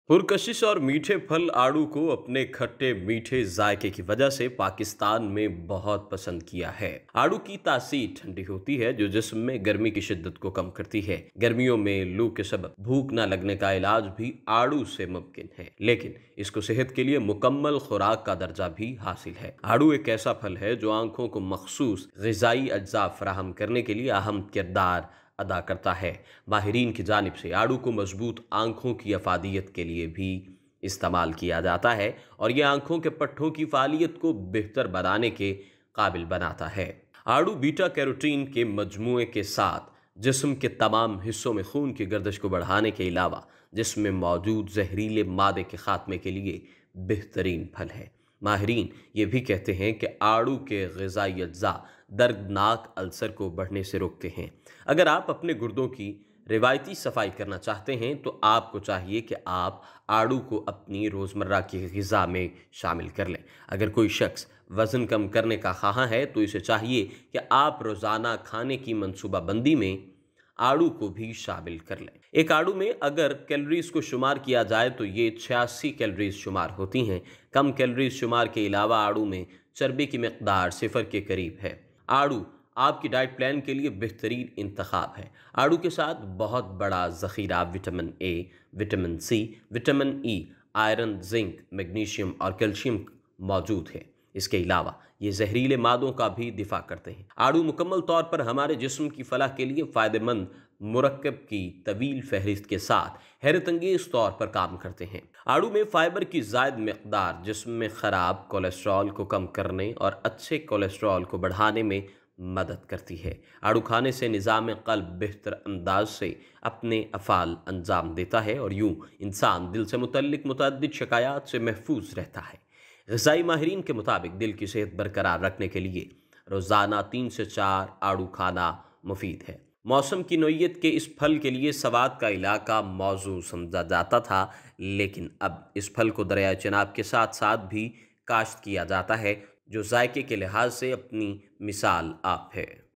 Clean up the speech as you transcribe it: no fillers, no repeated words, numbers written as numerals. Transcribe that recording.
पुरकशिश और मीठे फल आड़ू को अपने खट्टे मीठे जायके की वजह से पाकिस्तान में बहुत पसंद किया है। आड़ू की तासीर ठंडी होती है जो जिस्म में गर्मी की शिद्दत को कम करती है। गर्मियों में लू के सबब भूख न लगने का इलाज भी आड़ू से मुमकिन है, लेकिन इसको सेहत के लिए मुकम्मल खुराक का दर्जा भी हासिल है। आड़ू एक ऐसा फल है जो आंखों को मखसूस ग़िज़ाई अज्जा फराहम करने के लिए अहम किरदार अदा करता है। माहिरीन की जानिब से आड़ू को मजबूत आंखों की अफादियत के लिए भी इस्तेमाल किया जाता है और यह आंखों के पट्ठों की फालियत को बेहतर बनाने के काबिल बनाता है। आड़ू बीटा कैरोटीन के मजमूए के साथ जिस्म के तमाम हिस्सों में खून की गर्दिश को बढ़ाने के अलावा जिस्म में मौजूद जहरीले मादे के खात्मे के लिए बेहतरीन फल है। माहिरीन ये भी कहते हैं कि आड़ू के ग़िज़ाई अज्जा दर्दनाक अल्सर को बढ़ने से रोकते हैं। अगर आप अपने गुर्दों की रिवायती सफाई करना चाहते हैं तो आपको चाहिए कि आप आड़ू को अपनी रोज़मर्रा की ग़िज़ा में शामिल कर लें। अगर कोई शख्स वज़न कम करने का ख्वाह है तो इसे चाहिए कि आप रोज़ाना खाने की मनसूबाबंदी में आड़ू को भी शामिल कर लें। एक आड़ू में अगर कैलोरीज को शुमार किया जाए तो ये 86 कैलोरीज शुमार होती हैं। कम कैलोरीज शुमार के अलावा आड़ू में चर्बी की मिकदार सिफर के करीब है। आड़ू आपकी डाइट प्लान के लिए बेहतरीन इंतखाब है। आड़ू के साथ बहुत बड़ा ज़ख़ीरा vitamin A, vitamin C, vitamin E, iron, zinc, magnesium और कैल्शियम मौजूद है। इसके अलावा ये जहरीले मादों का भी दिफा करते हैं। आड़ू मुकम्मल तौर पर हमारे जिस्म की फलाह के लिए फ़ायदेमंद मुरक्कब की तवील फहरिस्त के साथ हैरत अंगेज़ तौर पर काम करते हैं। आड़ू में फ़ाइबर की ज़ायद मिक़दार जिस्म में ख़राब कोलेस्ट्रॉल को कम करने और अच्छे कोलेस्ट्रॉल को बढ़ाने में मदद करती है। आड़ू खाने से निज़ाम क़ल्ब बेहतर अंदाज से अपने अफ़ाल अंजाम देता है और यूँ इंसान दिल से मुतल्लिक़ मुतअद्दिद शिकायात से महफूज रहता है। ग़िज़ाई माहिरीन के मुताबिक दिल की सेहत बरकरार रखने के लिए रोज़ाना 3 से 4 आड़ू खाना मुफीद है। मौसम की नोयत के इस फल के लिए सवात का इलाका मौजू समझा जाता था, लेकिन अब इस फल को दरियाए चिनाब के साथ साथ भी काश्त किया जाता है जो जायके के लिहाज से अपनी मिसाल आप है।